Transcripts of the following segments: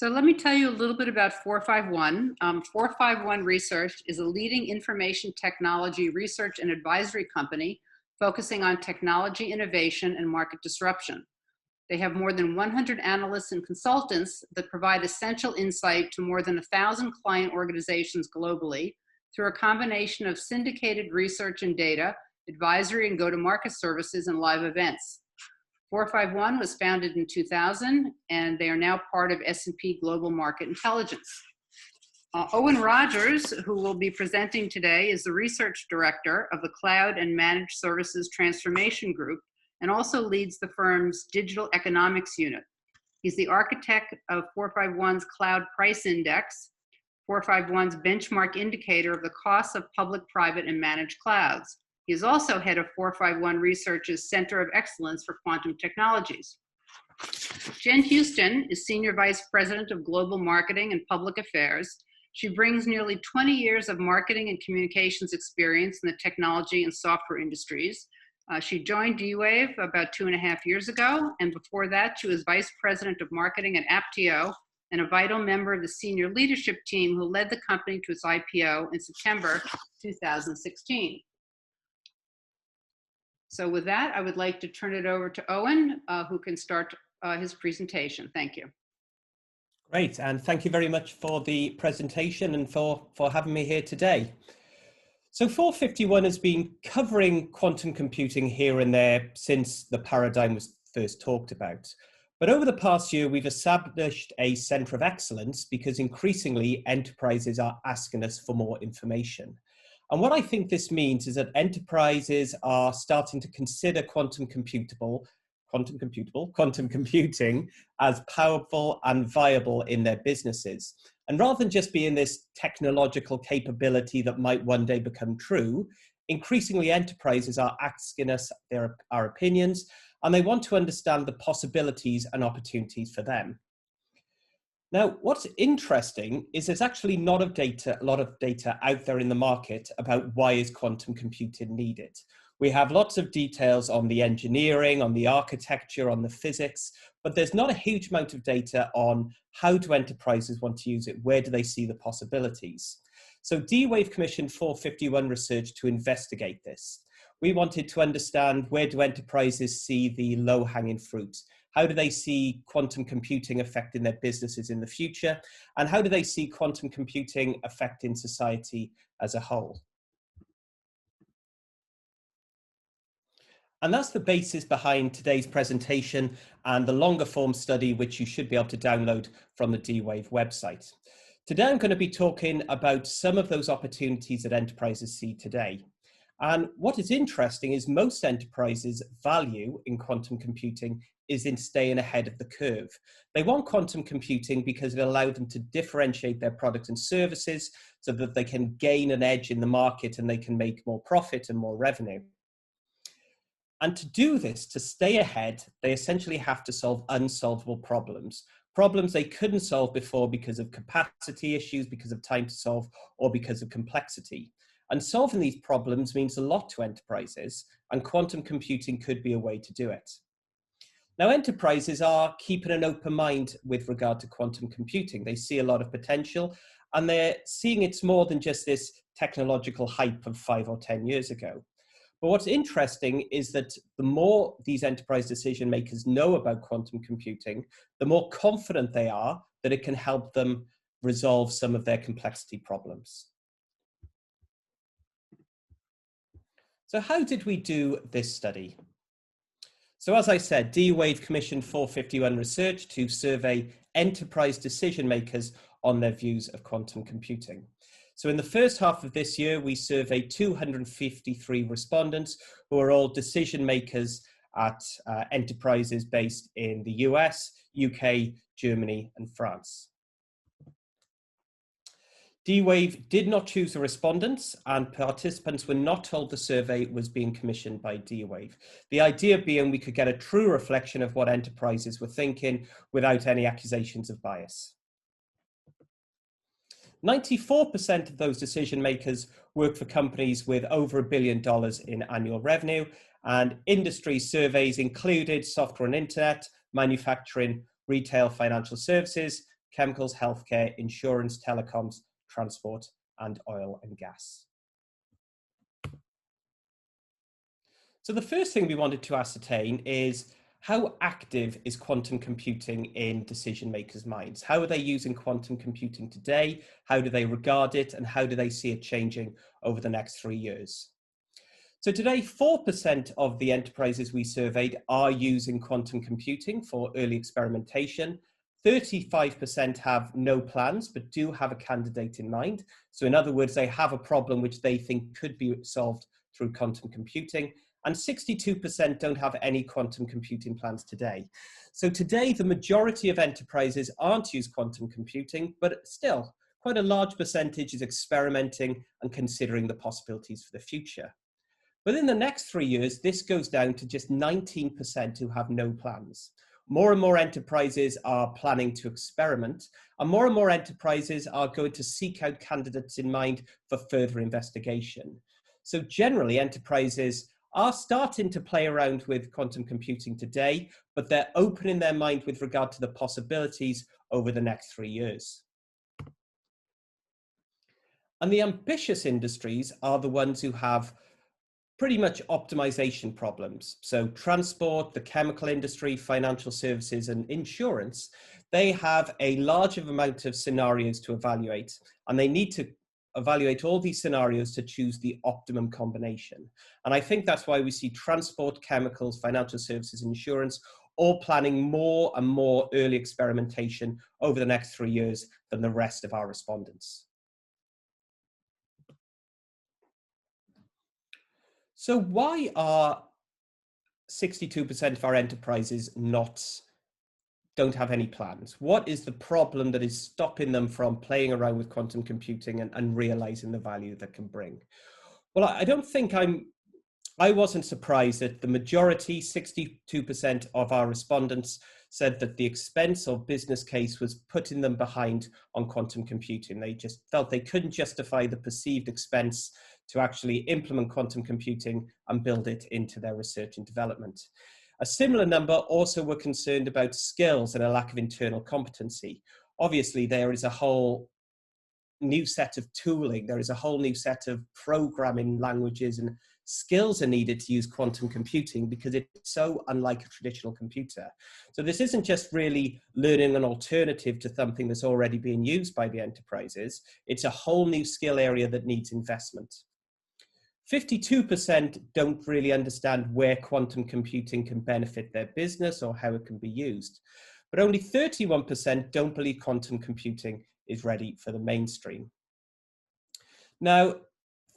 So let me tell you a little bit about 451. 451 Research is a leading information technology research and advisory company focusing on technology innovation and market disruption. They have more than 100 analysts and consultants that provide essential insight to more than 1,000 client organizations globally through a combination of syndicated research and data, advisory and go-to-market services, and live events. 451 was founded in 2000, and they are now part of S&P Global Market Intelligence. Owen Rogers, who will be presenting today, is the research director of the Cloud and Managed Services Transformation Group and also leads the firm's Digital Economics Unit. He's the architect of 451's Cloud Price Index, 451's benchmark indicator of the costs of public, private, and managed clouds. He is also head of 451 Research's Center of Excellence for Quantum Technologies. Jen Houston is Senior Vice President of Global Marketing and Public Affairs. She brings nearly 20 years of marketing and communications experience in the technology and software industries. She joined D-Wave about 2.5 years ago, and before that, she was Vice President of Marketing at Aptio and a vital member of the senior leadership team who led the company to its IPO in September 2016. So with that, I would like to turn it over to Owen, who can start his presentation. Thank you. Great, and thank you very much for the presentation and for having me here today. So 451 has been covering quantum computing here and there since the paradigm was first talked about. But over the past year, we've established a center of excellence because increasingly enterprises are asking us for more information. And what I think this means is that enterprises are starting to consider quantum computing as powerful and viable in their businesses. And rather than just being this technological capability that might one day become true, increasingly enterprises are asking us our opinions, and they want to understand the possibilities and opportunities for them. Now, what's interesting is there's actually a lot of data out there in the market about why is quantum computing needed. We have lots of details on the engineering, on the architecture, on the physics, but there's not a huge amount of data on how do enterprises want to use it, where do they see the possibilities. So D-Wave commissioned 451 Research to investigate this. We wanted to understand where do enterprises see the low-hanging fruit. How do they see quantum computing affecting their businesses in the future? And how do they see quantum computing affecting society as a whole? And that's the basis behind today's presentation and the longer form study, which you should be able to download from the D-Wave website. Today, I'm going to be talking about some of those opportunities that enterprises see today. And what is interesting is most enterprises' value in quantum computing is in staying ahead of the curve. They want quantum computing because it allows them to differentiate their products and services so that they can gain an edge in the market and they can make more profit and more revenue. And to do this, to stay ahead, they essentially have to solve unsolvable problems. Problems they couldn't solve before because of capacity issues, because of time to solve, or because of complexity. And solving these problems means a lot to enterprises, and quantum computing could be a way to do it. Now, enterprises are keeping an open mind with regard to quantum computing. They see a lot of potential, and they're seeing it's more than just this technological hype of 5 or 10 years ago. But what's interesting is that the more these enterprise decision makers know about quantum computing, the more confident they are that it can help them resolve some of their complexity problems. So how did we do this study? So as I said, D-Wave commissioned 451 Research to survey enterprise decision makers on their views of quantum computing. So in the first half of this year, we surveyed 253 respondents who are all decision makers at enterprises based in the US, UK, Germany, and France. D-Wave did not choose the respondents, and participants were not told the survey was being commissioned by D-Wave. The idea being we could get a true reflection of what enterprises were thinking without any accusations of bias. 94% of those decision makers work for companies with over $1 billion in annual revenue, and industry surveys included software and internet, manufacturing, retail, financial services, chemicals, healthcare, insurance, telecoms, transport, and oil and gas. So the first thing we wanted to ascertain is, how active is quantum computing in decision makers' minds? How are they using quantum computing today? How do they regard it? And how do they see it changing over the next 3 years? So today, 4% of the enterprises we surveyed are using quantum computing for early experimentation. 35% have no plans, but do have a candidate in mind. So in other words, they have a problem which they think could be solved through quantum computing. And 62% don't have any quantum computing plans today. So today, the majority of enterprises aren't using quantum computing, but still, quite a large percentage is experimenting and considering the possibilities for the future. Within the next 3 years, this goes down to just 19% who have no plans. More and more enterprises are planning to experiment, and more enterprises are going to seek out candidates in mind for further investigation. So generally, enterprises are starting to play around with quantum computing today, but they're open in their mind with regard to the possibilities over the next 3 years. And the ambitious industries are the ones who have pretty much optimization problems. So transport, the chemical industry, financial services, and insurance, they have a larger amount of scenarios to evaluate, and they need to evaluate all these scenarios to choose the optimum combination. And I think that's why we see transport, chemicals, financial services, and insurance all planning more and more early experimentation over the next 3 years than the rest of our respondents. So why are 62% of our enterprises don't have any plans? What is the problem that is stopping them from playing around with quantum computing and realizing the value that can bring? Well, I don't think I wasn't surprised that the majority, 62% of our respondents, said that the expense or business case was putting them behind on quantum computing. They just felt they couldn't justify the perceived expense to actually implement quantum computing and build it into their research and development. A similar number also were concerned about skills and a lack of internal competency. Obviously, there is a whole new set of tooling, there is a whole new set of programming languages and skills are needed to use quantum computing because it's so unlike a traditional computer. So this isn't just really learning an alternative to something that's already being used by the enterprises. It's a whole new skill area that needs investment. 52% don't really understand where quantum computing can benefit their business or how it can be used. But only 31% don't believe quantum computing is ready for the mainstream. Now,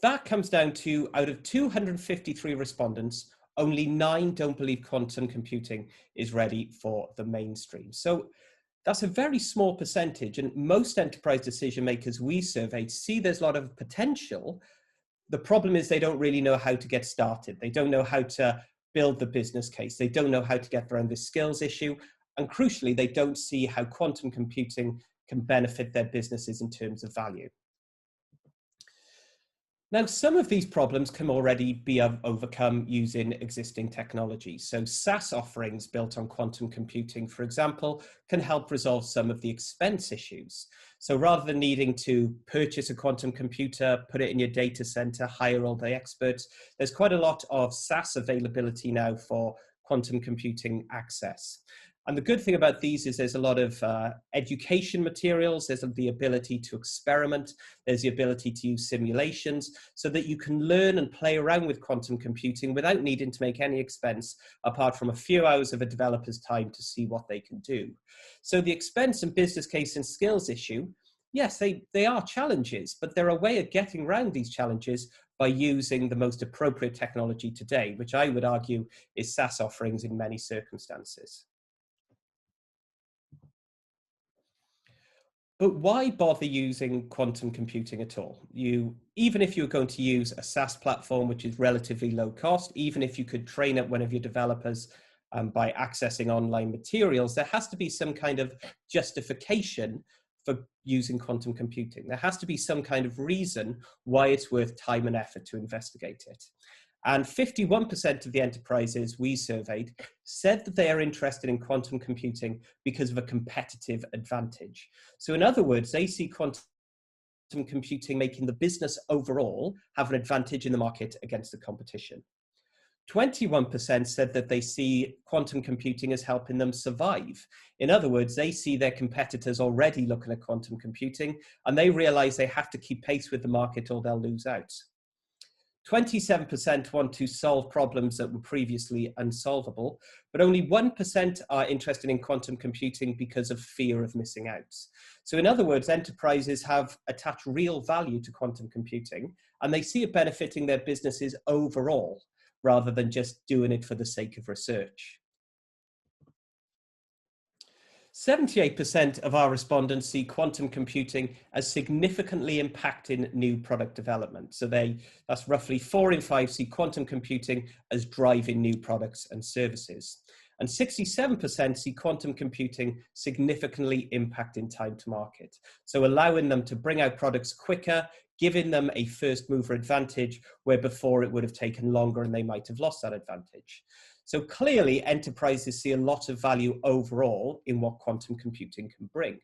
that comes down to, out of 253 respondents, only 9 don't believe quantum computing is ready for the mainstream. So that's a very small percentage, and most enterprise decision makers we surveyed see there's a lot of potential. The problem is they don't really know how to get started. They don't know how to build the business case. They don't know how to get around the skills issue. And crucially, they don't see how quantum computing can benefit their businesses in terms of value. Now, some of these problems can already be overcome using existing technologies. So SaaS offerings built on quantum computing, for example, can help resolve some of the expense issues. So rather than needing to purchase a quantum computer, put it in your data center, hire all the experts, there's quite a lot of SaaS availability now for quantum computing access. And the good thing about these is there's a lot of education materials, there's the ability to experiment, there's the ability to use simulations so that you can learn and play around with quantum computing without needing to make any expense apart from a few hours of a developer's time to see what they can do. So the expense and business case and skills issue, yes, they are challenges, but they're a way of getting around these challenges by using the most appropriate technology today, which I would argue is SaaS offerings in many circumstances. But why bother using quantum computing at all? Even if you're going to use a SaaS platform, which is relatively low cost, even if you could train up one of your developers by accessing online materials, there has to be some kind of justification for using quantum computing. There has to be some kind of reason why it's worth time and effort to investigate it. And 51% of the enterprises we surveyed said that they are interested in quantum computing because of a competitive advantage. So in other words, they see quantum computing making the business overall have an advantage in the market against the competition. 21% said that they see quantum computing as helping them survive. In other words, they see their competitors already looking at quantum computing and they realize they have to keep pace with the market or they'll lose out. 27% want to solve problems that were previously unsolvable, but only 1% are interested in quantum computing because of fear of missing out. So in other words, enterprises have attached real value to quantum computing and they see it benefiting their businesses overall, rather than just doing it for the sake of research. 78% of our respondents see quantum computing as significantly impacting new product development. So that's roughly 4 in 5 see quantum computing as driving new products and services. And 67% see quantum computing significantly impacting time to market. So allowing them to bring out products quicker, giving them a first mover advantage where before it would have taken longer and they might have lost that advantage. So clearly enterprises see a lot of value overall in what quantum computing can bring.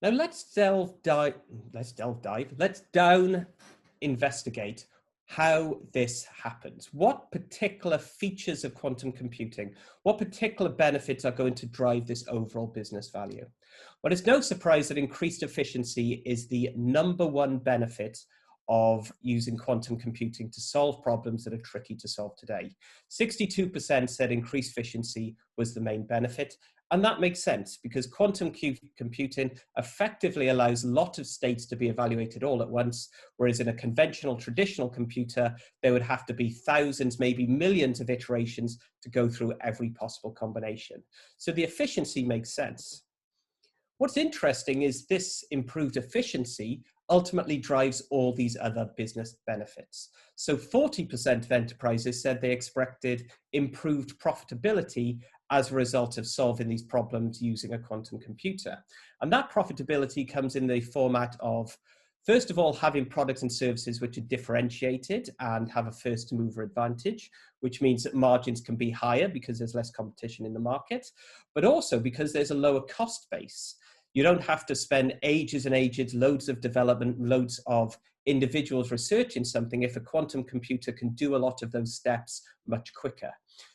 Now let's investigate how this happens. What particular features of quantum computing, what particular benefits are going to drive this overall business value? Well, it's no surprise that increased efficiency is the #1 benefit of using quantum computing to solve problems that are tricky to solve today. 62% said increased efficiency was the main benefit. And that makes sense because quantum computing effectively allows a lot of states to be evaluated all at once, whereas in a conventional traditional computer, there would have to be thousands, maybe millions of iterations to go through every possible combination. So the efficiency makes sense. What's interesting is this improved efficiency ultimately drives all these other business benefits. So 40% of enterprises said they expected improved profitability as a result of solving these problems using a quantum computer. And that profitability comes in the format of, first of all, having products and services which are differentiated and have a first mover advantage, which means that margins can be higher because there's less competition in the market, but also because there's a lower cost base. You don't have to spend ages and ages, loads of development, loads of individuals researching something if a quantum computer can do a lot of those steps much quicker.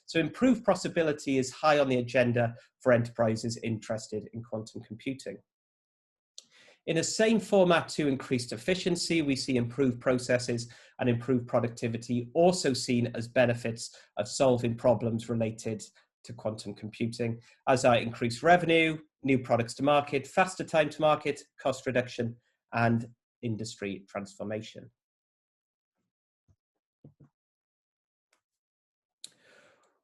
So improved profitability is high on the agenda for enterprises interested in quantum computing. In the same format to increased efficiency, we see improved processes and improved productivity also seen as benefits of solving problems related to quantum computing, as are increased revenue, new products to market, faster time to market, cost reduction, and industry transformation.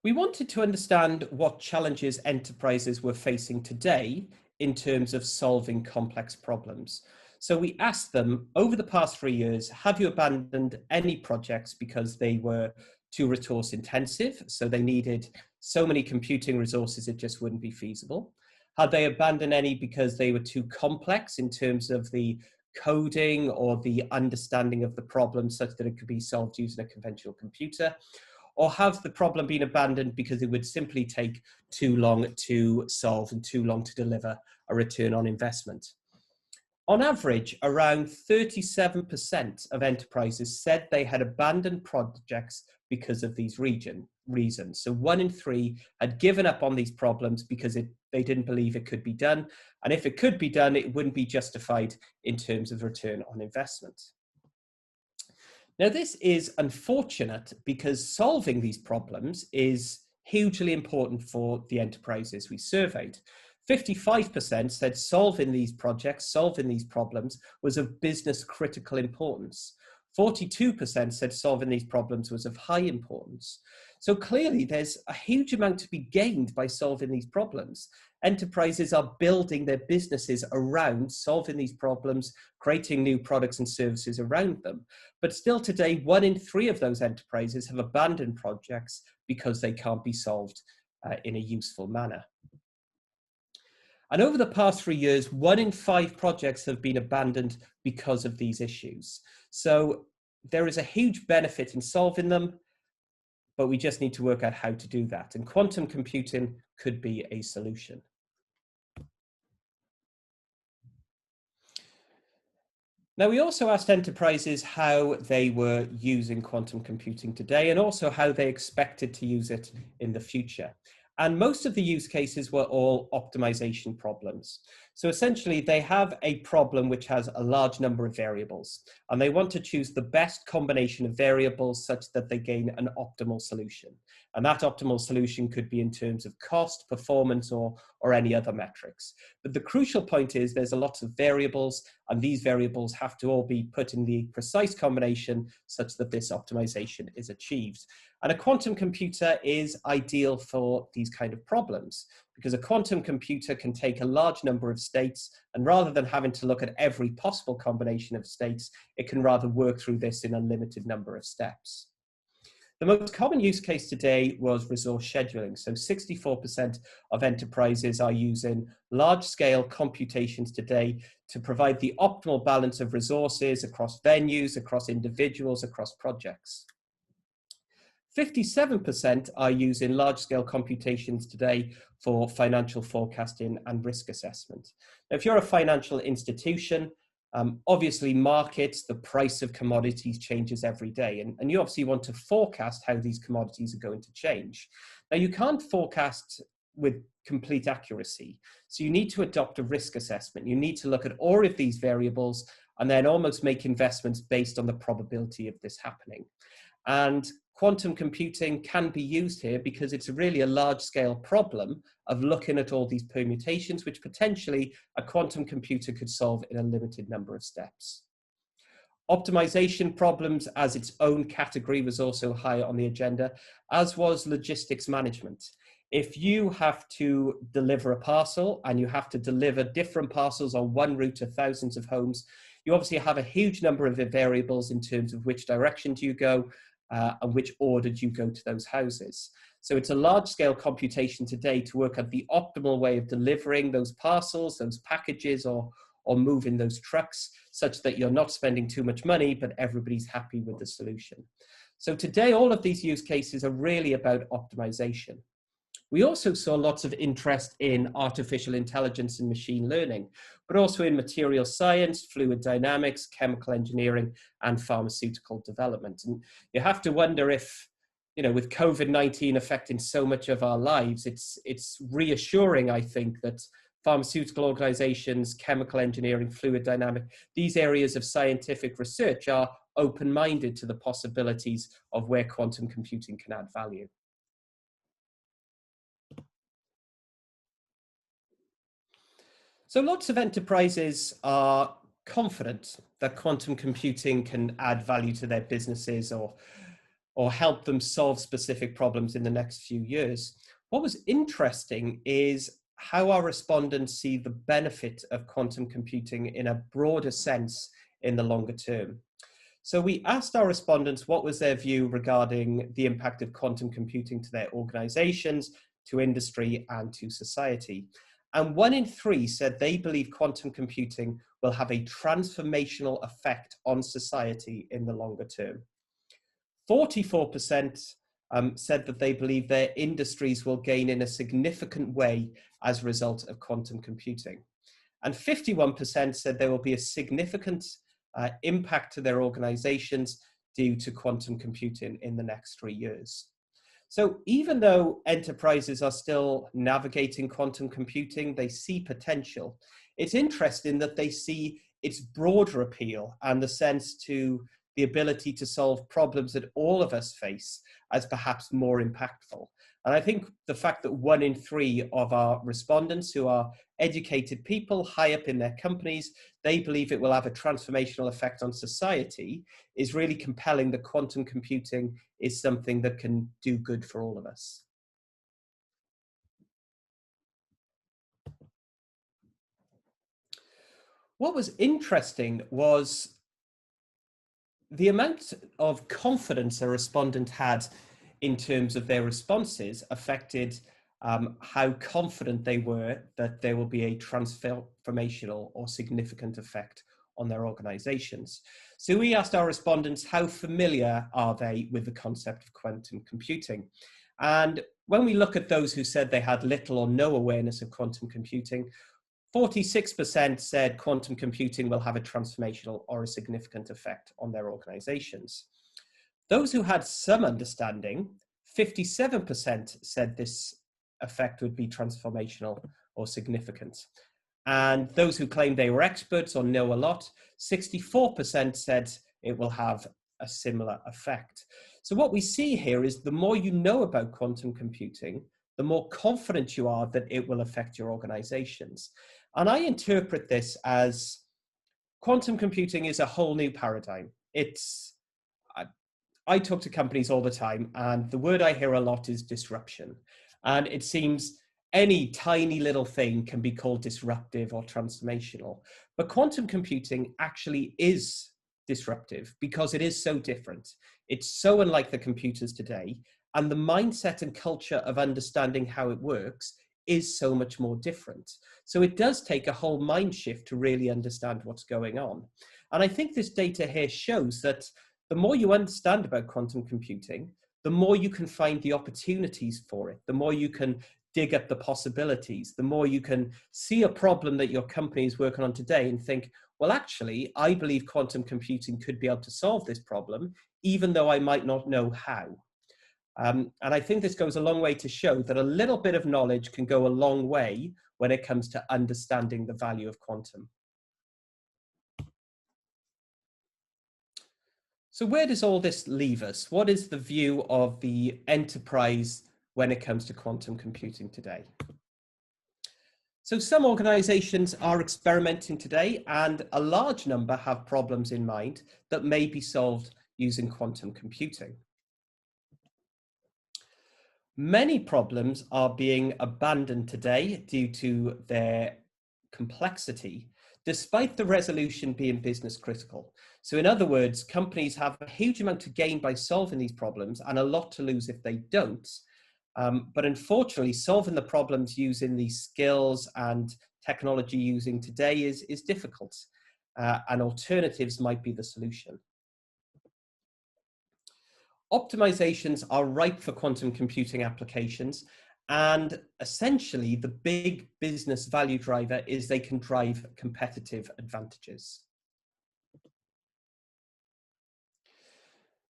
We wanted to understand what challenges enterprises were facing today in terms of solving complex problems. So we asked them, over the past 3 years, have you abandoned any projects because they were too resource intensive? So they needed so many computing resources it just wouldn't be feasible. Had they abandoned any because they were too complex in terms of the coding or the understanding of the problem such that it could be solved using a conventional computer? Or have the problem been abandoned because it would simply take too long to solve and too long to deliver a return on investment? On average, around 37% of enterprises said they had abandoned projects because of these reasons. So 1 in 3 had given up on these problems because they didn't believe it could be done. And if it could be done, it wouldn't be justified in terms of return on investment. Now, this is unfortunate because solving these problems is hugely important for the enterprises we surveyed. 55% said solving these problems was of business critical importance. 42% said solving these problems was of high importance. So clearly there's a huge amount to be gained by solving these problems. Enterprises are building their businesses around solving these problems, creating new products and services around them. But still today, 1 in 3 of those enterprises have abandoned projects because they can't be solved in a useful manner. And over the past 3 years, 1 in 5 projects have been abandoned because of these issues. So there is a huge benefit in solving them, but we just need to work out how to do that. And quantum computing could be a solution. Now, we also asked enterprises how they were using quantum computing today and also how they expected to use it in the future. And most of the use cases were all optimization problems. So essentially, they have a problem which has a large number of variables, and they want to choose the best combination of variables such that they gain an optimal solution. And that optimal solution could be in terms of cost, performance, or any other metrics. But the crucial point is there's a lot of variables, and these variables have to all be put in the precise combination such that this optimization is achieved. And a quantum computer is ideal for these kind of problems because a quantum computer can take a large number of states, and rather than having to look at every possible combination of states, it can rather work through this in a limited number of steps. The most common use case today was resource scheduling. So 64% of enterprises are using large-scale computations today to provide the optimal balance of resources across venues, across individuals, across projects. 57% are using large-scale computations today for financial forecasting and risk assessment. Now, if you're a financial institution, obviously markets, the price of commodities changes every day, and you obviously want to forecast how these commodities are going to change. Now, you can't forecast with complete accuracy, so you need to adopt a risk assessment. You need to look at all of these variables and then almost make investments based on the probability of this happening. And quantum computing can be used here because it's really a large-scale problem of looking at all these permutations, which potentially a quantum computer could solve in a limited number of steps. Optimization problems as its own category was also high on the agenda, as was logistics management. If you have to deliver a parcel and you have to deliver different parcels on one route to thousands of homes, you obviously have a huge number of variables in terms of which direction do you go, and which order do you go to those houses. So it's a large-scale computation today to work out the optimal way of delivering those parcels, those packages, or moving those trucks, such that you're not spending too much money, but everybody's happy with the solution. So today, all of these use cases are really about optimization. We also saw lots of interest in artificial intelligence and machine learning, but also in material science, fluid dynamics, chemical engineering, and pharmaceutical development. And you have to wonder if, with COVID-19 affecting so much of our lives, it's reassuring, I think, that pharmaceutical organizations, chemical engineering, fluid dynamic, these areas of scientific research are open-minded to the possibilities of where quantum computing can add value. So lots of enterprises are confident that quantum computing can add value to their businesses or help them solve specific problems in the next few years. What was interesting is how our respondents see the benefit of quantum computing in a broader sense in the longer term. So we asked our respondents what was their view regarding the impact of quantum computing to their organizations, to industry, and to society. And 1 in 3 said they believe quantum computing will have a transformational effect on society in the longer term. 44% said that they believe their industries will gain in a significant way as a result of quantum computing. And 51% said there will be a significant impact to their organizations due to quantum computing in the next 3 years. So even though enterprises are still navigating quantum computing, they see potential. It's interesting that they see its broader appeal and the sense to the ability to solve problems that all of us face as perhaps more impactful. And I think the fact that 1 in 3 of our respondents who are educated people high up in their companies, they believe it will have a transformational effect on society is really compelling that quantum computing is something that can do good for all of us. What was interesting was the amount of confidence a respondent had in terms of their responses affected how confident they were that there will be a transformational or significant effect on their organizations. So we asked our respondents how familiar are they with the concept of quantum computing. And when we look at those who said they had little or no awareness of quantum computing, 46% said quantum computing will have a transformational or a significant effect on their organizations. Those who had some understanding, 57% said this effect would be transformational or significant. And those who claimed they were experts or know a lot, 64% said it will have a similar effect. So what we see here is the more you know about quantum computing, the more confident you are that it will affect your organizations. And I interpret this as quantum computing is a whole new paradigm. I talk to companies all the time, and the word I hear a lot is disruption. And it seems any tiny little thing can be called disruptive or transformational. But quantum computing actually is disruptive because it is so different. It's so unlike the computers today, and the mindset and culture of understanding how it works is so much more different. So it does take a whole mind shift to really understand what's going on. And I think this data here shows that the more you understand about quantum computing, the more you can find the opportunities for it, the more you can dig up the possibilities, the more you can see a problem that your company is working on today and think, well, actually, I believe quantum computing could be able to solve this problem, even though I might not know how. And I think this goes a long way to show that a little bit of knowledge can go a long way when it comes to understanding the value of quantum. So where does all this leave us? What is the view of the enterprise when it comes to quantum computing today? So some organizations are experimenting today, and a large number have problems in mind that may be solved using quantum computing. Many problems are being abandoned today due to their complexity, despite the resolution being business critical. So in other words, companies have a huge amount to gain by solving these problems and a lot to lose if they don't. But unfortunately, solving the problems using the skills and technology using today is difficult, and alternatives might be the solution. Optimizations are ripe for quantum computing applications, and essentially the big business value driver is they can drive competitive advantages.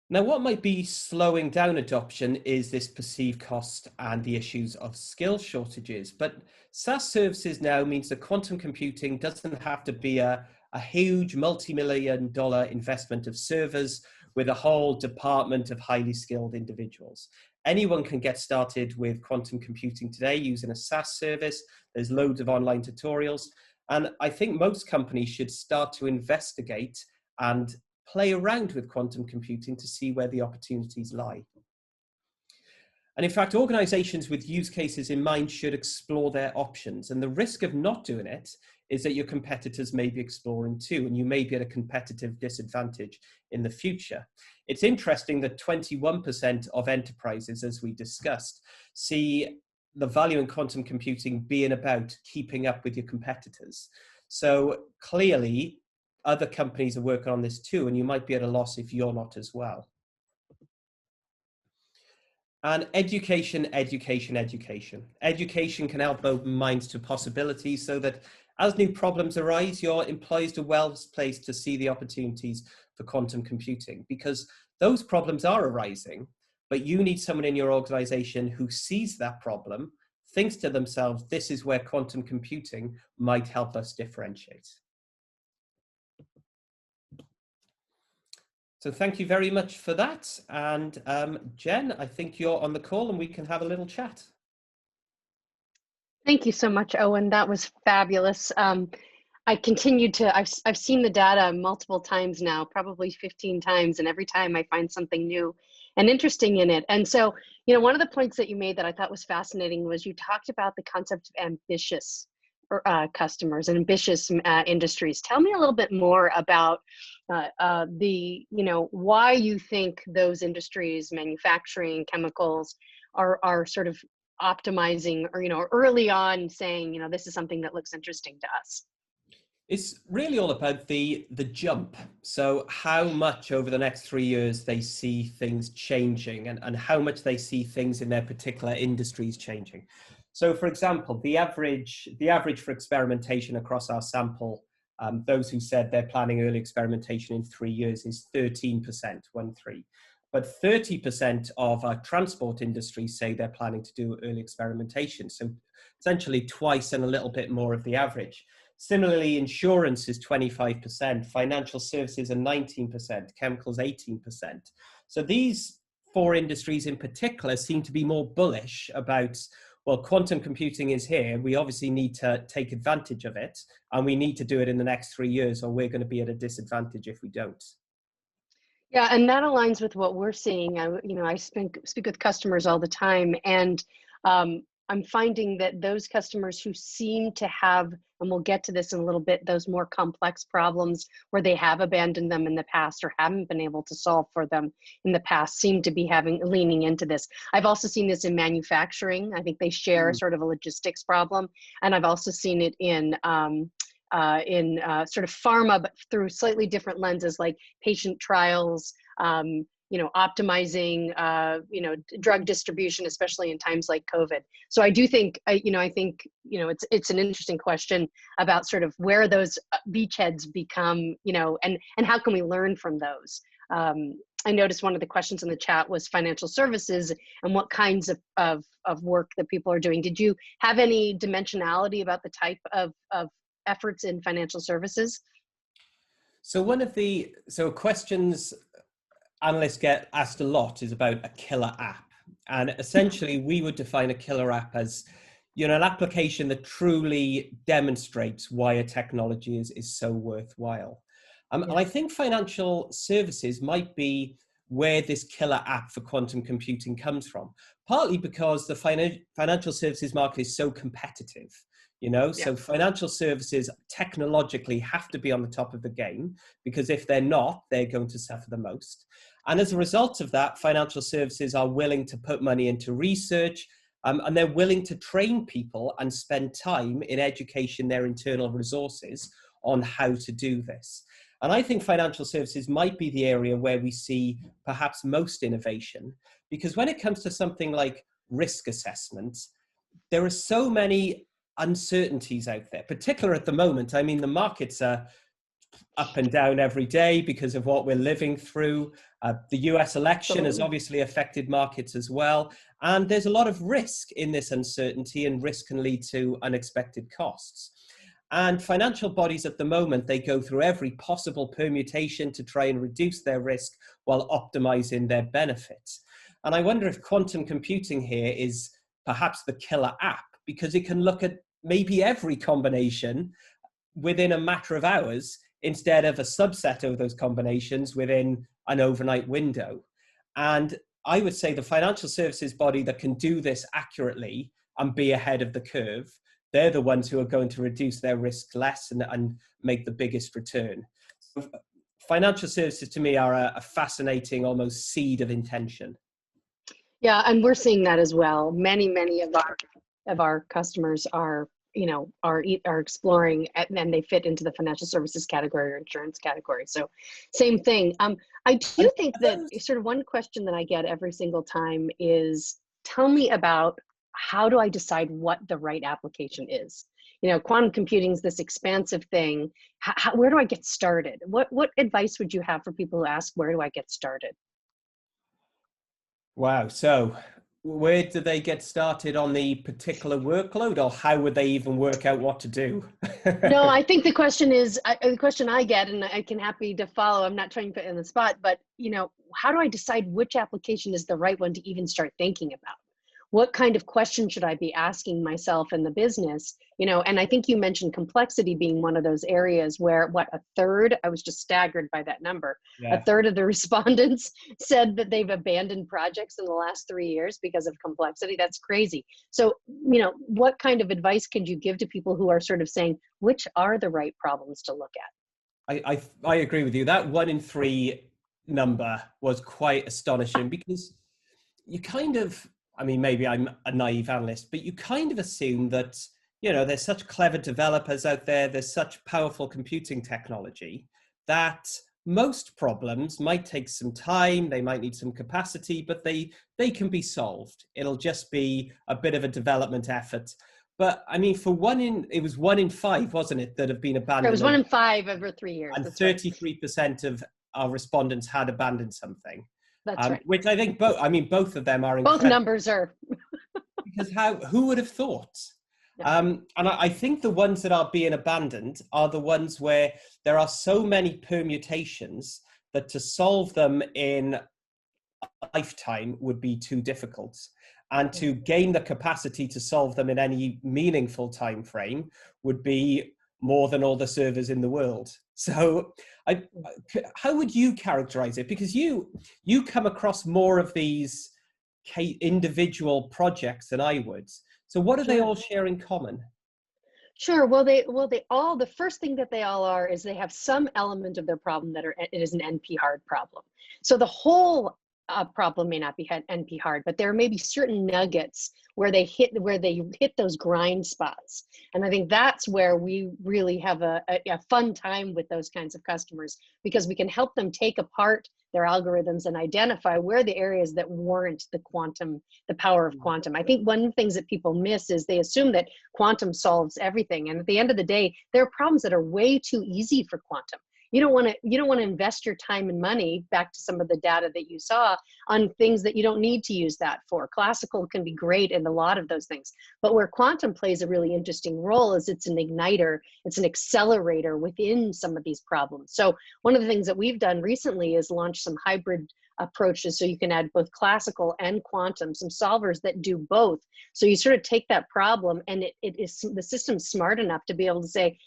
Now, what might be slowing down adoption is this perceived cost and the issues of skill shortages. But SaaS services now means that quantum computing doesn't have to be a huge multi-million-dollar investment of servers with a whole department of highly skilled individuals. Anyone can get started with quantum computing today using a SaaS service. There's loads of online tutorials. And I think most companies should start to investigate and play around with quantum computing to see where the opportunities lie. And in fact, organizations with use cases in mind should explore their options. And the risk of not doing it is that your competitors may be exploring too, and you may be at a competitive disadvantage in the future. It's interesting that 21% of enterprises, as we discussed, see the value in quantum computing being about keeping up with your competitors. So clearly, other companies are working on this too, and you might be at a loss if you're not as well. And education, education, education. Education can help open minds to possibilities so that as new problems arise, your employees are well placed to see the opportunities for quantum computing, because those problems are arising, but you need someone in your organization who sees that problem, thinks to themselves, this is where quantum computing might help us differentiate. So thank you very much for that. And Jen, I think you're on the call and we can have a little chat. Thank you so much, Owen. That was fabulous. I've seen the data multiple times now, probably 15 times, and every time I find something new and interesting in it. And so, one of the points that you made that I thought was fascinating was you talked about the concept of ambitious customers and ambitious industries. Tell me a little bit more about why you think those industries, manufacturing, chemicals, are sort of optimizing or, early on saying, this is something that looks interesting to us? It's really all about the jump. So how much over the next 3 years they see things changing, and how much they see things in their particular industries changing. So for example, the average for experimentation across our sample, those who said they're planning early experimentation in 3 years is 13%, 1-3. But 30% of our transport industry say they're planning to do early experimentation. So essentially twice and a little bit more of the average. Similarly, insurance is 25%, financial services are 19%, chemicals 18%. So these four industries in particular seem to be more bullish about, well, quantum computing is here. We obviously need to take advantage of it, and we need to do it in the next 3 years, or we're going to be at a disadvantage if we don't. Yeah, and that aligns with what we're seeing. I speak with customers all the time, and I'm finding that those customers who seem to have, and we'll get to this in a little bit, those more complex problems where they have abandoned them in the past or haven't been able to solve for them in the past, seem to be leaning into this. I've also seen this in manufacturing. I think they share sort of a logistics problem, and I've also seen it in sort of pharma, but through slightly different lenses, like patient trials, optimizing, drug distribution, especially in times like COVID. So I do think, it's an interesting question about sort of where those beachheads become, and how can we learn from those? I noticed one of the questions in the chat was financial services and what kinds of work that people are doing. Did you have any dimensionality about the type of efforts in financial services? So questions analysts get asked a lot is about a killer app. And essentially we would define a killer app as, an application that truly demonstrates why a technology is so worthwhile. And I think financial services might be where this killer app for quantum computing comes from, partly because the financial services market is so competitive. So financial services technologically have to be on the top of the game, because if they're not, they're going to suffer the most. And as a result of that, financial services are willing to put money into research, and they're willing to train people and spend time in education, their internal resources on how to do this. And I think financial services might be the area where we see perhaps most innovation, because when it comes to something like risk assessment, there are so many uncertainties out there, particularly at the moment. I mean, the markets are up and down every day because of what we're living through. The US election has obviously affected markets as well. And there's a lot of risk in this uncertainty, and risk can lead to unexpected costs. And financial bodies at the moment, they go through every possible permutation to try and reduce their risk while optimizing their benefits. And I wonder if quantum computing here is perhaps the killer app, because it can look at maybe every combination within a matter of hours instead of a subset of those combinations within an overnight window. And I would say the financial services body that can do this accurately and be ahead of the curve, they're the ones who are going to reduce their risk less and make the biggest return. So financial services to me are a fascinating almost seed of intention. Yeah, and we're seeing that as well. Many of our customers are exploring, and they fit into the financial services category or insurance category. So same thing. I do think that sort of one question that I get every single time is, tell me about, how do I decide what the right application is? Quantum computing is this expansive thing. Where do I get started? What advice would you have for people who ask, where do I get started? Wow. So where do they get started on the particular workload, or how would they even work out what to do? No, I think the question is, the question I get, and I can happy to follow, I'm not trying to put it in the spot, but how do I decide which application is the right one to even start thinking about? What kind of question should I be asking myself in the business? And I think you mentioned complexity being one of those areas where, a third, I was just staggered by that number. Yeah. A third of the respondents said that they've abandoned projects in the last 3 years because of complexity. That's crazy. So, what kind of advice could you give to people who are sort of saying, which are the right problems to look at? I agree with you. That 1 in 3 number was quite astonishing, because you kind of, I mean, maybe I'm a naive analyst, but you kind of assume that, you know, there's such clever developers out there, there's such powerful computing technology that most problems might take some time, they might need some capacity, but they can be solved. It'll just be a bit of a development effort. But I mean, it was 1 in 5, wasn't it, that have been It was abandoned? 1 in 5 over 3 years. And That's right. 33% of our respondents had abandoned something. That's right. Which I think both of them are Both incredible. numbers are. Because who would have thought? Yeah. And I think the ones that are being abandoned are the ones where there are so many permutations that to solve them in a lifetime would be too difficult. And to gain the capacity to solve them in any meaningful time frame would be more than all the servers in the world. So how would you characterize it? Because you come across more of these individual projects than I would. So what do they all share in common? Sure. Well, the first thing that they all are is they have some element of their problem it is an NP hard problem. So the whole problem may not be NP hard, but there may be certain nuggets where they hit those grind spots. And I think that's where we really have a fun time with those kinds of customers, because we can help them take apart their algorithms and identify where the areas that warrant the power of quantum. I think one of the things that people miss is they assume that quantum solves everything. And at the end of the day, there are problems that are way too easy for quantum. You don't want to invest your time and money, back to some of the data that you saw, on things that you don't need to use that for. Classical can be great in a lot of those things, but where quantum plays a really interesting role is it's an igniter, it's an accelerator within some of these problems. So one of the things that we've done recently is launch some hybrid approaches, so you can add both classical and quantum, some solvers that do both. So you sort of take that problem, and the system's smart enough to be able to say,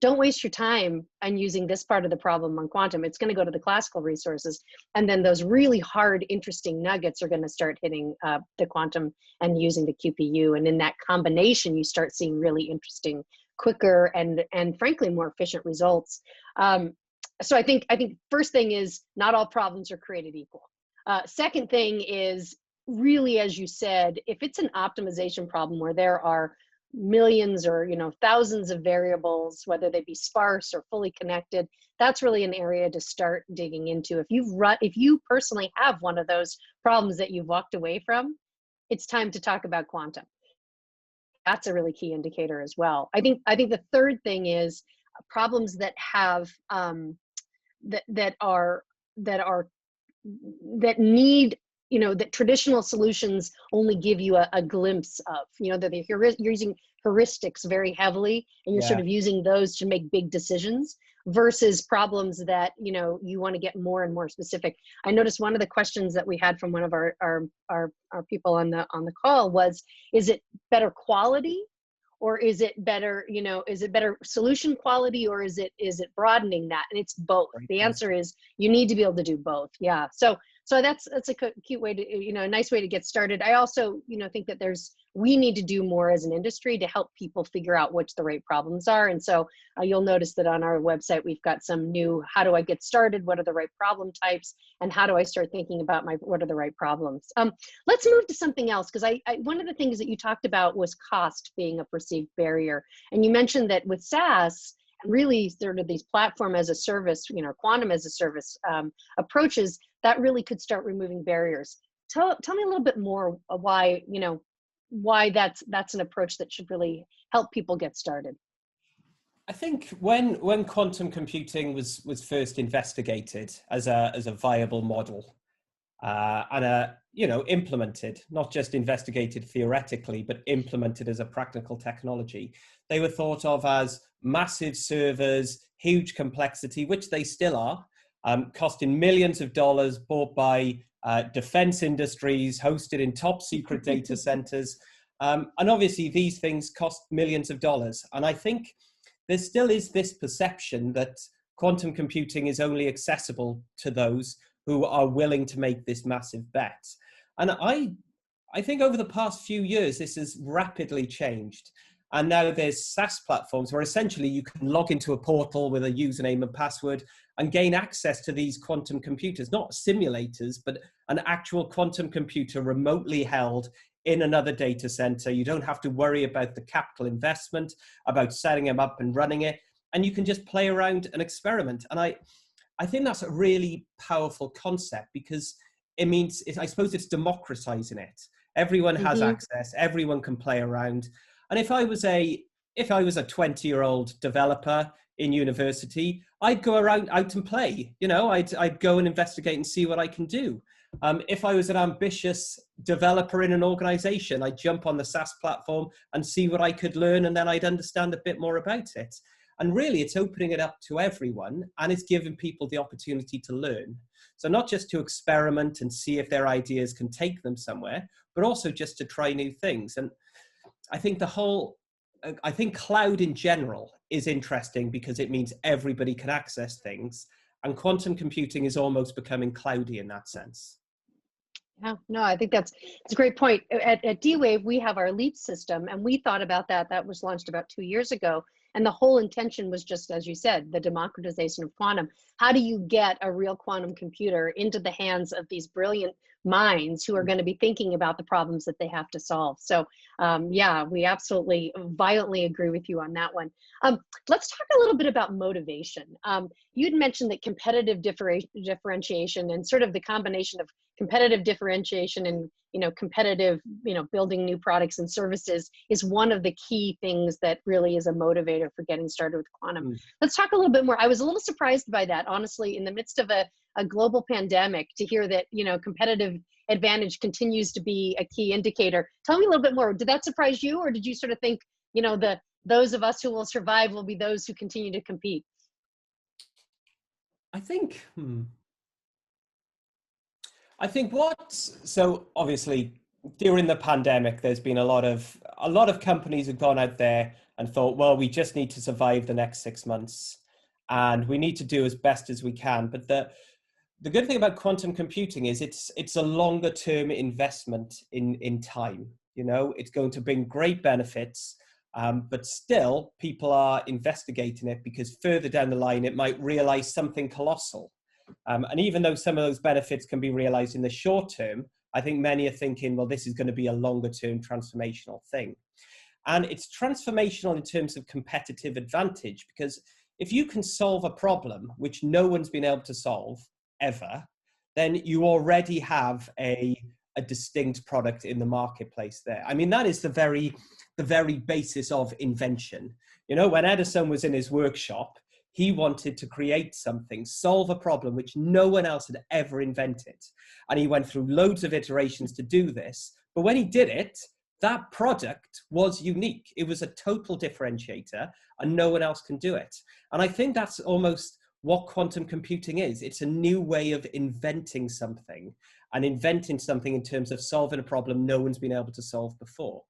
don't waste your time on using this part of the problem on quantum. It's going to go to the classical resources. And then those really hard, interesting nuggets are going to start hitting the quantum and using the QPU. And in that combination, you start seeing really interesting, quicker, and frankly, more efficient results. So I think first thing is, not all problems are created equal. Second thing is, really, as you said, if it's an optimization problem where there are millions or thousands of variables, whether they be sparse or fully connected, that's really an area to start digging into. If you personally have one of those problems that you've walked away from, it's time to talk about quantum. That's a really key indicator as well. I think the third thing is problems that have that need, that traditional solutions only give you a glimpse of, that you're using heuristics very heavily, and you're sort of using those to make big decisions, versus problems that, you want to get more and more specific. I noticed one of the questions that we had from one of our people on the call was, is it better quality, or is it better, is it better solution quality, or is it broadening that? And it's both. The answer is, you need to be able to do both. Yeah. So that's a cute way to, a nice way to get started. I also, think that we need to do more as an industry to help people figure out which the right problems are. And so you'll notice that on our website, we've got some new, how do I get started? What are the right problem types? And how do I start thinking about what are the right problems? Let's move to something else, because one of the things that you talked about was cost being a perceived barrier. And you mentioned that with SaaS, really sort of these platform as a service, quantum as a service approaches, that really could start removing barriers. Tell me a little bit more why that's an approach that should really help people get started. I think when quantum computing was first investigated as a viable model, and implemented, not just investigated theoretically, but implemented as a practical technology, they were thought of as massive servers, huge complexity, which they still are, costing millions of dollars, bought by defense industries, hosted in top secret data centers. And obviously these things cost millions of dollars. And I think there still is this perception that quantum computing is only accessible to those who are willing to make this massive bet. And I think over the past few years, this has rapidly changed. And now there's SaaS platforms where essentially you can log into a portal with a username and password and gain access to these quantum computers, not simulators, but an actual quantum computer remotely held in another data center. You don't have to worry about the capital investment, about setting them up and running it. And you can just play around and experiment. And I think that's a really powerful concept, because it means, I suppose it's democratizing it. Everyone has access, everyone can play around. And if I was a 20-year-old developer in university, I'd go around out and play. You know, I'd go and investigate and see what I can do. If I was an ambitious developer in an organization, I'd jump on the SaaS platform and see what I could learn, and then I'd understand a bit more about it. And really, it's opening it up to everyone, and it's giving people the opportunity to learn. So not just to experiment and see if their ideas can take them somewhere, but also just to try new things. And I think I think cloud in general is interesting because it means everybody can access things, and quantum computing is almost becoming cloudy in that sense. Yeah, no, I think it's a great point. At D-Wave, we have our LEAP system, and we thought about that. That was launched about 2 years ago. And the whole intention was just, as you said, the democratization of quantum. How do you get a real quantum computer into the hands of these brilliant minds who are going to be thinking about the problems that they have to solve? So yeah, we absolutely violently agree with you on that one. Let's talk a little bit about motivation. You'd mentioned that competitive differentiation and sort of the combination of competitive differentiation and competitive, building new products and services is one of the key things that really is a motivator for getting started with quantum. Let's talk a little bit more. I was a little surprised by that, honestly, in the midst of a global pandemic, to hear that, competitive advantage continues to be a key indicator. Tell me a little bit more. Did that surprise you, or did you sort of think, those of us who will survive will be those who continue to compete? I think so obviously during the pandemic, there's been a lot of companies have gone out there and thought, well, we just need to survive the next 6 months and we need to do as best as we can. But the good thing about quantum computing is it's a longer term investment in time. It's going to bring great benefits, but still people are investigating it because further down the line, it might realize something colossal. And even though some of those benefits can be realized in the short term, I think many are thinking, well, this is going to be a longer term transformational thing. And it's transformational in terms of competitive advantage, because if you can solve a problem which no one's been able to solve ever, then you already have a distinct product in the marketplace there. I mean, that is the very basis of invention. When Edison was in his workshop, he wanted to create something, solve a problem which no one else had ever invented. And he went through loads of iterations to do this. But when he did it, that product was unique. It was a total differentiator and no one else can do it. And I think that's almost what quantum computing is. It's a new way of inventing something, and inventing something in terms of solving a problem no one's been able to solve before.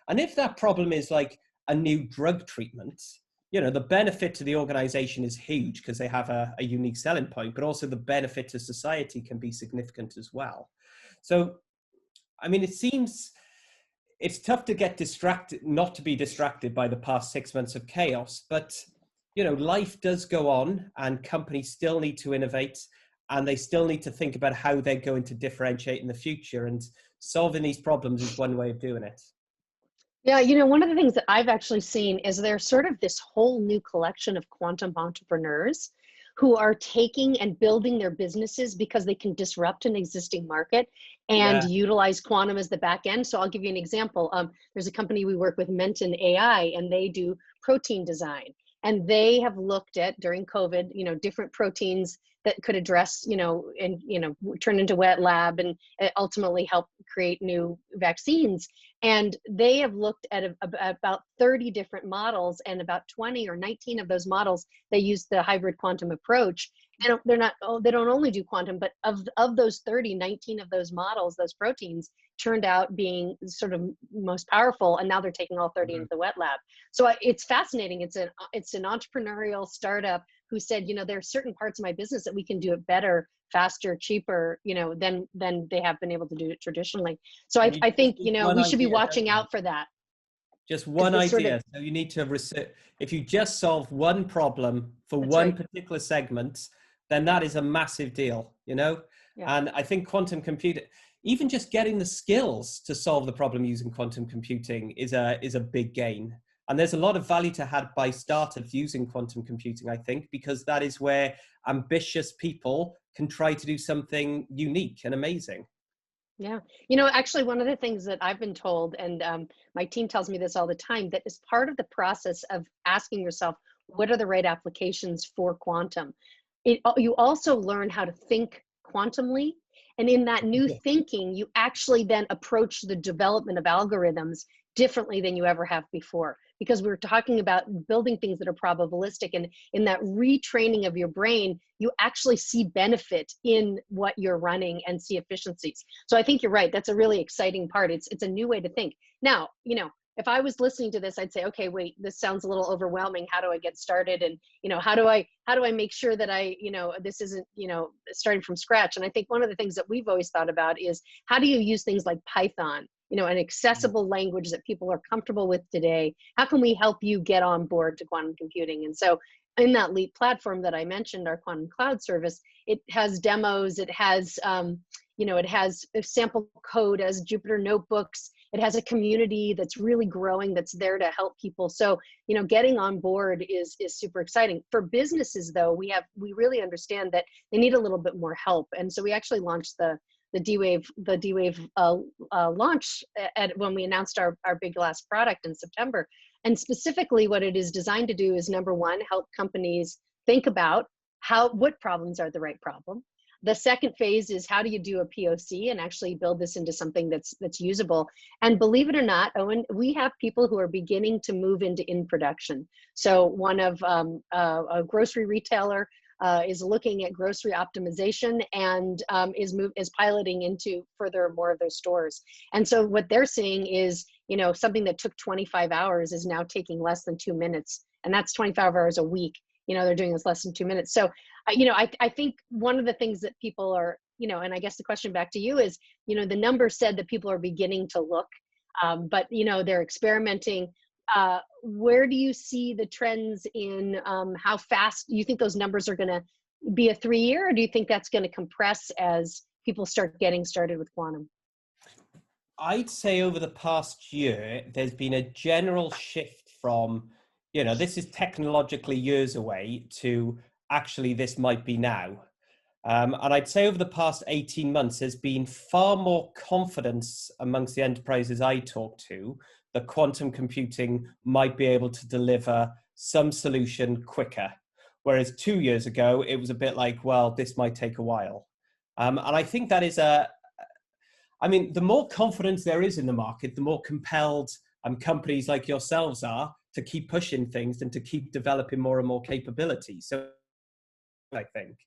And if that problem is like a new drug treatment, the benefit to the organization is huge because they have a unique selling point, but also the benefit to society can be significant as well. So, I mean, it seems it's tough to get distracted, not to be distracted by the past 6 months of chaos, but, life does go on and companies still need to innovate and they still need to think about how they're going to differentiate in the future, and solving these problems is one way of doing it. Yeah, one of the things that I've actually seen is there's sort of this whole new collection of quantum entrepreneurs who are taking and building their businesses because they can disrupt an existing market and utilize quantum as the back end. So I'll give you an example. There's a company we work with, Menton AI, and they do protein design. And they have looked at, during COVID, different proteins that could address, and, turn into wet lab and ultimately help create new vaccines. And they have looked at about 30 different models, and about 20 or 19 of those models, they use the hybrid quantum approach. They don't only do quantum, but of those 30, 19 of those models, those proteins, turned out being sort of most powerful, and now they're taking all 30 into the wet lab. So it's fascinating. It's an entrepreneurial startup who said, there are certain parts of my business that we can do it better, faster, cheaper, than they have been able to do it traditionally. So I think, we should be watching out for that. Just one idea. So you need to if you just solve one problem for one particular segment, then that is a massive deal, Yeah. And I think quantum computing, even just getting the skills to solve the problem using quantum computing is a big gain. And there's a lot of value to had by startups using quantum computing, I think, because that is where ambitious people can try to do something unique and amazing. Yeah. Actually, one of the things that I've been told, and my team tells me this all the time, that is part of the process of asking yourself, what are the right applications for quantum? You also learn how to think quantumly. And in that new Yeah. thinking, you actually then approach the development of algorithms differently than you ever have before. Because we're talking about building things that are probabilistic. And in that retraining of your brain, you actually see benefit in what you're running and see efficiencies. So I think you're right. That's a really exciting part. It's a new way to think. Now, if I was listening to this, I'd say, okay, wait, this sounds a little overwhelming. How do I get started? And, how do I make sure that this isn't, starting from scratch? And I think one of the things that we've always thought about is, how do you use things like Python, an accessible language that people are comfortable with today? How can we help you get on board to quantum computing? And so in that Leap platform that I mentioned, our quantum cloud service, it has demos, it has, it has sample code, as Jupyter notebooks. It has a community that's really growing, that's there to help people. So, getting on board is super exciting. For businesses, though, we really understand that they need a little bit more help. And so we actually launched the D-Wave launch when we announced our big last product in September. And specifically what it is designed to do is, number one, help companies think about what problems are the right problem. The second phase is, how do you do a POC and actually build this into something that's usable? And believe it or not, Owen, we have people who are beginning to move into in production. So one of a grocery retailer is looking at grocery optimization and is piloting into further more of those stores. And so what they're seeing is, something that took 25 hours is now taking less than 2 minutes, and that's 25 hours a week. They're doing this less than 2 minutes. So, I think one of the things that people are, and I guess the question back to you is, the numbers said that people are beginning to look, but, they're experimenting. Where do you see the trends in how fast you think those numbers are going to be a 3-year, or do you think that's going to compress as people start getting started with quantum? I'd say over the past year, there's been a general shift from, this is technologically years away, to actually this might be now. And I'd say over the past 18 months, there's been far more confidence amongst the enterprises I talk to that quantum computing might be able to deliver some solution quicker. Whereas 2 years ago, it was a bit like, well, this might take a while. And I think that is the more confidence there is in the market, the more compelled companies like yourselves are to keep pushing things and to keep developing more and more capabilities. So I think,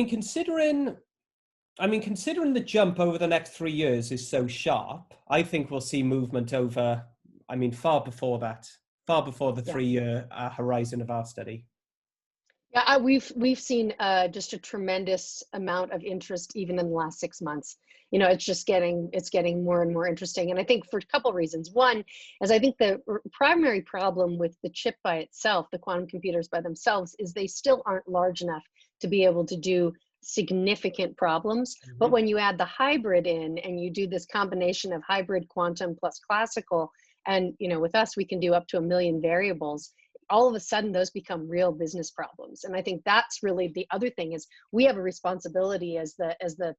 considering the jump over the next 3 years is so sharp, I think we'll see movement over, far before that, far before the 3-year horizon of our study. Yeah, we've seen just a tremendous amount of interest even in the last 6 months. It's getting more and more interesting, and I think for a couple of reasons. One is, I think the primary problem with the chip by itself, the quantum computers by themselves, is they still aren't large enough to be able to do significant problems. Mm-hmm. But when you add the hybrid in and you do this combination of hybrid quantum plus classical, and with us we can do up to 1 million variables, all of a sudden those become real business problems. And I think that's really the other thing, is we have a responsibility as the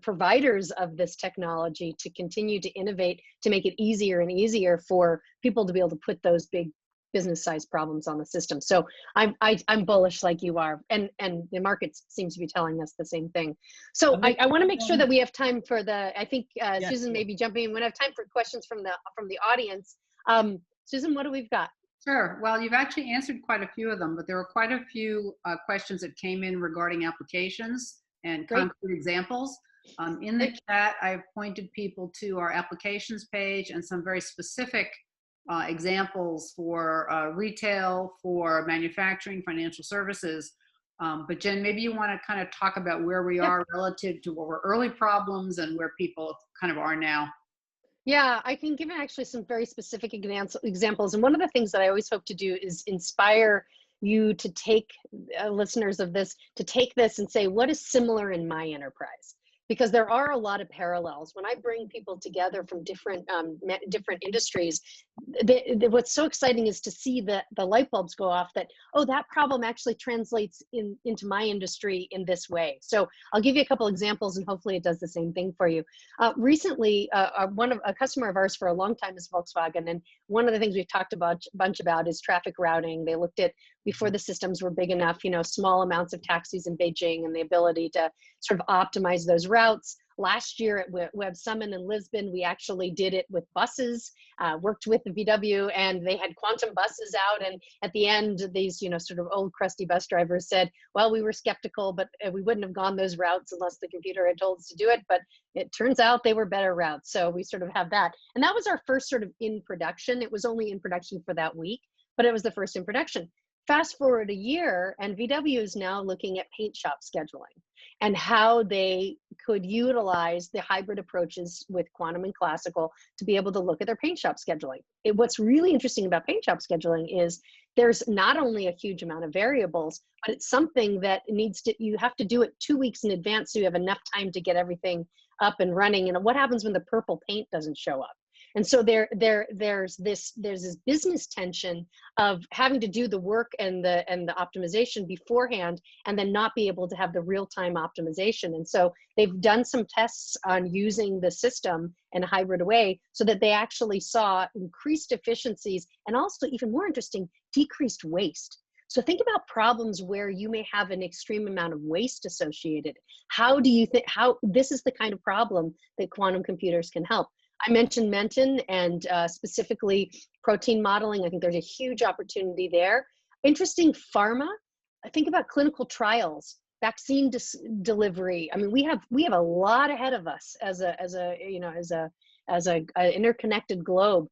providers of this technology to continue to innovate, to make it easier and easier for people to be able to put those big business size problems on the system. So I'm bullish like you are, and the market seems to be telling us the same thing. So I want to make sure that we have time for I think yes, Susan may be jumping in. We have time for questions from the audience. Susan, what do we've got? Sure. Well, you've actually answered quite a few of them, but there were quite a few questions that came in regarding applications and concrete examples. In the chat, I've pointed people to our applications page and some very specific examples for retail, for manufacturing, financial services. But Jen, maybe you want to kind of talk about where we are relative to what were early problems and where people kind of are now. Yeah, I can give actually some very specific examples. And one of the things that I always hope to do is inspire you to take, listeners of this, to take this and say, what is similar in my enterprise? Because there are a lot of parallels. When I bring people together from different different industries, what's so exciting is to see the light bulbs go off that, oh, that problem actually translates into my industry in this way. So I'll give you a couple examples and hopefully it does the same thing for you. Recently, a customer of ours for a long time is Volkswagen. And one of the things we've talked about a bunch about is traffic routing. They looked at, before the systems were big enough, small amounts of taxis in Beijing and the ability to sort of optimize those routes. Last year at Web Summit in Lisbon, we actually did it with buses, worked with the VW, and they had quantum buses out. And at the end, these, sort of old crusty bus drivers said, well, we were skeptical, but we wouldn't have gone those routes unless the computer had told us to do it. But it turns out they were better routes. So we sort of have that. And that was our first sort of in production. It was only in production for that week, but it was the first in production. Fast forward a year, and VW is now looking at paint shop scheduling and how they could utilize the hybrid approaches with quantum and classical to be able to look at their paint shop scheduling. What's really interesting about paint shop scheduling is there's not only a huge amount of variables, but it's something that you have to do it 2 weeks in advance so you have enough time to get everything up and running. And what happens when the purple paint doesn't show up? And so there's this business tension of having to do the work and the optimization beforehand, and then not be able to have the real-time optimization. And so they've done some tests on using the system in a hybrid way so that they actually saw increased efficiencies and also, even more interesting, decreased waste. So think about problems where you may have an extreme amount of waste associated. How do you think, this is the kind of problem that quantum computers can help? I mentioned Menton and specifically protein modeling. I think there's a huge opportunity there. Interesting pharma. I think about clinical trials, vaccine delivery. I mean, we have a lot ahead of us as a interconnected globe.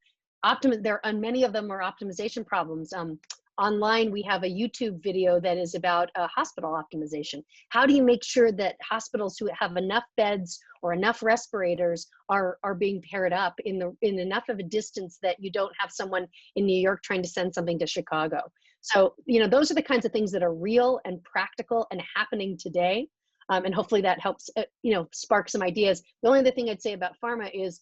Many of them are optimization problems. Online, we have a YouTube video that is about hospital optimization. How do you make sure that hospitals who have enough beds or enough respirators are being paired up in enough of a distance that you don't have someone in New York trying to send something to Chicago? So, those are the kinds of things that are real and practical and happening today. And hopefully that helps, spark some ideas. The only other thing I'd say about pharma is,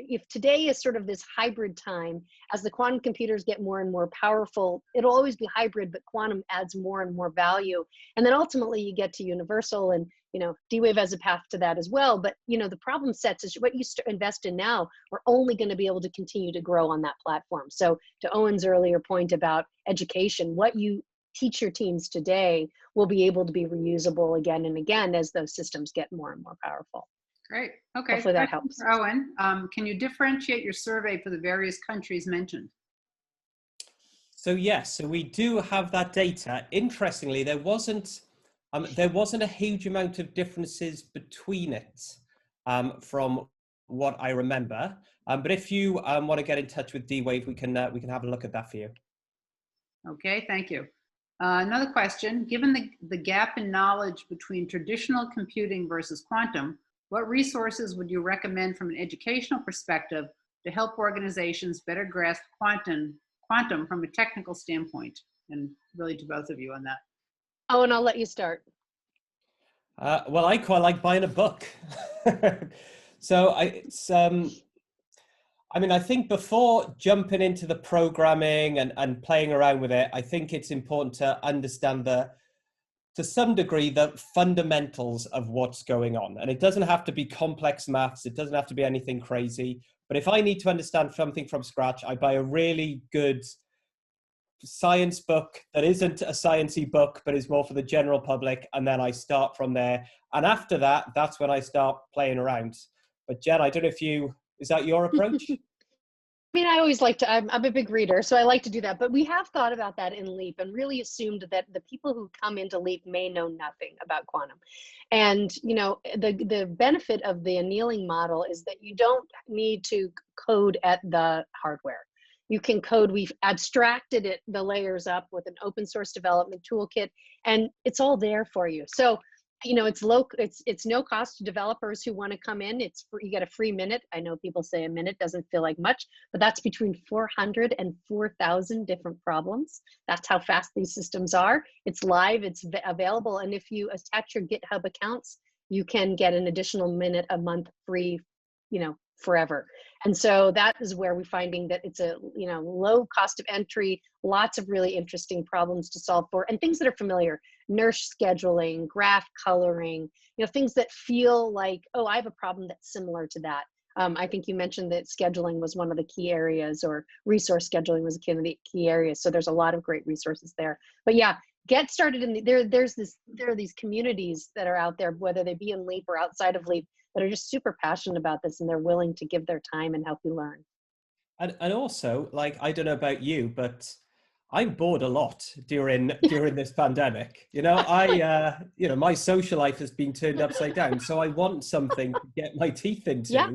if today is sort of this hybrid time, as the quantum computers get more and more powerful, it'll always be hybrid, but quantum adds more and more value. And then ultimately you get to universal, and D-Wave has a path to that as well. But the problem sets is what you invest in now are only going to be able to continue to grow on that platform. So to Owen's earlier point about education, what you teach your teams today will be able to be reusable again and again as those systems get more and more powerful. Great. Okay. Hopefully that helps. Owen, can you differentiate your survey for the various countries mentioned? So yes, so we do have that data. Interestingly, there wasn't a huge amount of differences between it from what I remember. But if you want to get in touch with D-Wave, we can have a look at that for you. Okay, thank you. Another question: given the gap in knowledge between traditional computing versus quantum, what resources would you recommend from an educational perspective to help organizations better grasp quantum from a technical standpoint? And really to both of you on that. Oh, and I'll let you start. Well, I quite like buying a book. So I think before jumping into the programming and playing around with it, I think it's important to understand to some degree, the fundamentals of what's going on. And it doesn't have to be complex maths. It doesn't have to be anything crazy. But if I need to understand something from scratch, I buy a really good science book that isn't a sciencey book, but is more for the general public. And then I start from there. And after that, that's when I start playing around. But Jen, I don't know is that your approach? I always like to, I'm a big reader, so I like to do that. But we have thought about that in LEAP and really assumed that the people who come into LEAP may know nothing about quantum. And, the benefit of the annealing model is that you don't need to code at the hardware. You can code, we've abstracted the layers up with an open source development toolkit, and it's all there for you. So it's no cost to developers who want to come in. It's free, you get a free minute. I know people say a minute doesn't feel like much, but that's between 400 and 4,000 different problems. That's how fast these systems are. It's live, it's available, and if you attach your GitHub accounts, you can get an additional minute a month free, forever. And so that is where we're finding that it's a low cost of entry, lots of really interesting problems to solve for, and things that are familiar: nurse scheduling, graph coloring, things that feel like, oh, I have a problem that's similar to that. I think you mentioned that scheduling was one of the key areas, or resource scheduling was a key area. So there's a lot of great resources there. But yeah, get started in there are these communities that are out there, whether they be in LEAP or outside of LEAP, that are just super passionate about this, and they're willing to give their time and help you learn. And also, like, I don't know about you, but I'm bored a lot during this pandemic. My social life has been turned upside down, so I want something to get my teeth into. Yeah.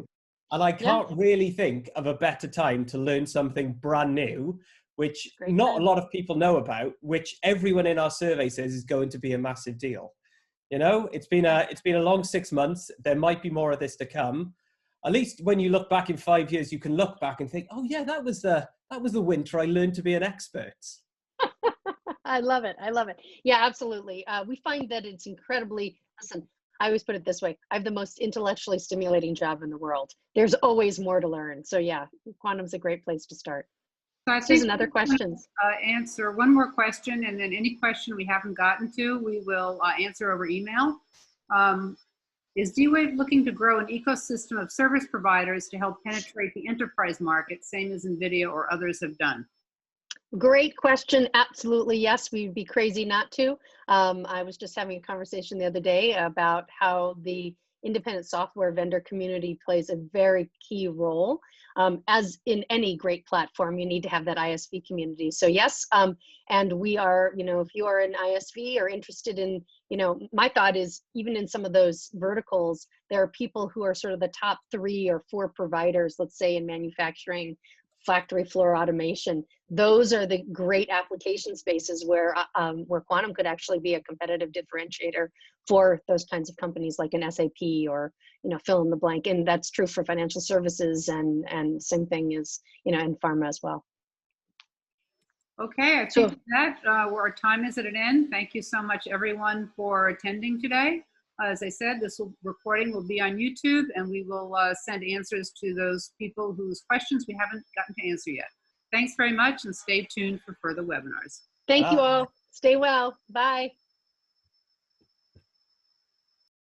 And I can't really think of a better time to learn something brand new, which not a lot of people know about, which everyone in our survey says is going to be a massive deal. It's been a long 6 months. There might be more of this to come. At least when you look back in 5 years, you can look back and think, oh yeah, that was the winter I learned to be an expert. I love it. Yeah, absolutely. We find that it's listen, I always put it this way: I have the most intellectually stimulating job in the world. There's always more to learn. So yeah, quantum's a great place to start. So I think Susan, other questions? Answer one more question, and then any question we haven't gotten to, we will answer over email. Is D-Wave looking to grow an ecosystem of service providers to help penetrate the enterprise market, same as NVIDIA or others have done? Great question. Absolutely, yes. We'd be crazy not to. I was just having a conversation the other day about how the independent software vendor community plays a very key role. As in any great platform, you need to have that ISV community. So yes, and we are, if you are an ISV or interested in, my thought is, even in some of those verticals, there are people who are sort of the top 3 or 4 providers, let's say in manufacturing, factory floor automation. Those are the great application spaces where quantum could actually be a competitive differentiator for those kinds of companies, like an SAP or fill in the blank. And that's true for financial services, and same thing is in pharma as well. Okay, I think that our time is at an end. Thank you so much, everyone, for attending today. As I said, this recording will be on YouTube, and we will send answers to those people whose questions we haven't gotten to answer yet. Thanks very much, and stay tuned for further webinars. Thank you all. Stay well. Bye.